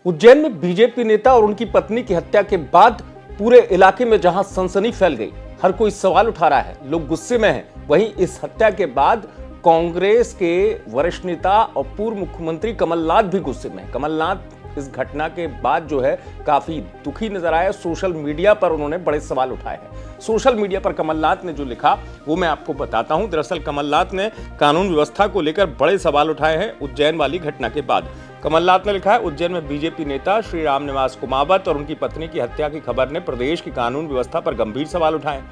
उज्जैन में बीजेपी नेता और उनकी पत्नी की हत्या के बाद पूरे इलाके में जहां सनसनी फैल गई, हर कोई सवाल उठा रहा है, लोग गुस्से में हैं। वहीं इस हत्या के बाद कांग्रेस के वरिष्ठ नेता और पूर्व मुख्यमंत्री कमलनाथ भी गुस्से में हैं। कमलनाथ इस घटना के बाद जो है काफी दुखी नजर आए। सोशल मीडिया पर उन्होंने बड़े सवाल उठाए हैं। सोशल मीडिया पर कमलनाथ ने जो लिखा वो मैं आपको बताता हूं। दरअसल कमलनाथ ने कानून व्यवस्था को लेकर बड़े सवाल उठाए हैं उज्जैन वाली घटना के बाद। कमलनाथ ने लिखा है, उज्जैन में बीजेपी नेता श्री राम निवास कुमावत और उनकी पत्नी की हत्या की खबर ने प्रदेश की कानून व्यवस्था पर गंभीर सवाल उठाए।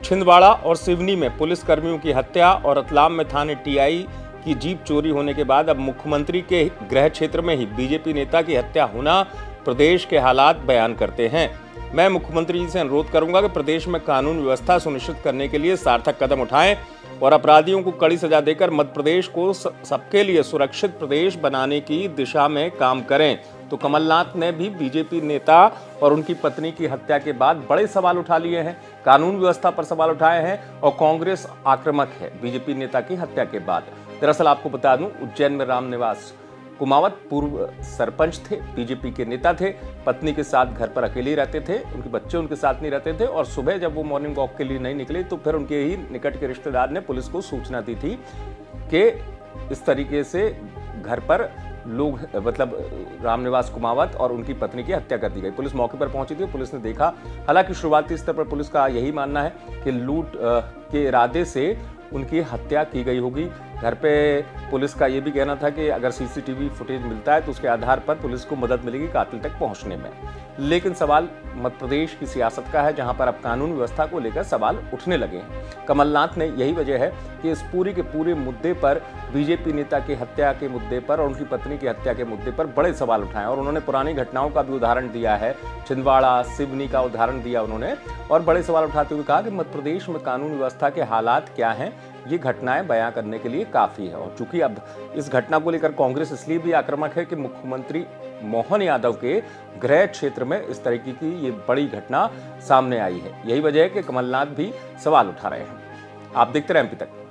छिंदवाड़ा और सिवनी में पुलिस कर्मियों की हत्या और रतलाम में थाने टीआई की जीप चोरी होने के बाद अब मुख्यमंत्री के गृह क्षेत्र में ही बीजेपी नेता की हत्या होना प्रदेश के हालात बयान करते हैं। मैं मुख्यमंत्री जी से अनुरोध करूंगा कि प्रदेश में कानून व्यवस्था सुनिश्चित करने के लिए सार्थक कदम उठाएं और अपराधियों को कड़ी सजा देकर मध्य प्रदेश को सबके लिए सुरक्षित प्रदेश बनाने की दिशा में काम करें। तो कमलनाथ ने भी बीजेपी नेता और उनकी पत्नी की हत्या के बाद बड़े सवाल उठा लिए हैं, कानून व्यवस्था पर सवाल उठाए हैं और कांग्रेस आक्रामक है बीजेपी नेता की हत्या के बाद। दरअसल आपको बता दूं, उज्जैन में राम निवास कुमावत पूर्व सरपंच थे, बीजेपी के नेता थे, पत्नी के साथ घर पर अकेले रहते थे, उनके बच्चे उनके साथ नहीं रहते थे और सुबह जब वो मॉर्निंग वॉक के लिए नहीं निकले तो फिर उनके ही निकट के रिश्तेदार ने पुलिस को सूचना दी थी कि इस तरीके से घर पर लोग रामनिवास कुमावत और उनकी पत्नी की हत्या कर दी गई। पुलिस मौके पर पहुंची थी, पुलिस ने देखा। हालांकि शुरुआती स्तर पर पुलिस का यही मानना है कि लूट के इरादे से उनकी हत्या की गई होगी। घर पे पुलिस का यह भी कहना था कि अगर सीसीटीवी फुटेज मिलता है तो उसके आधार पर पुलिस को मदद मिलेगी कातिल तक पहुंचने में। लेकिन सवाल मध्य प्रदेश की सियासत का है, जहां पर अब कानून व्यवस्था को लेकर सवाल उठने लगे हैं। कमलनाथ ने यही वजह है कि इस पूरी के पूरे मुद्दे पर, बीजेपी नेता की हत्या के मुद्दे पर और उनकी पत्नी की हत्या के मुद्दे पर बड़े सवाल उठाए और उन्होंने पुरानी घटनाओं का भी उदाहरण दिया है। छिंदवाड़ा सिवनी का उदाहरण दिया उन्होंने और बड़े सवाल उठाते हुए कहा कि मध्य प्रदेश में कानून व्यवस्था के हालात क्या हैं, ये घटनाएं बयां करने के लिए काफी है। और चूंकि अब इस घटना को लेकर कांग्रेस इसलिए भी आक्रामक है कि मुख्यमंत्री मोहन यादव के गृह क्षेत्र में इस तरीके की ये बड़ी घटना सामने आई है। यही वजह है कि कमलनाथ भी सवाल उठा रहे हैं। आप देखते रहे एमपी तक।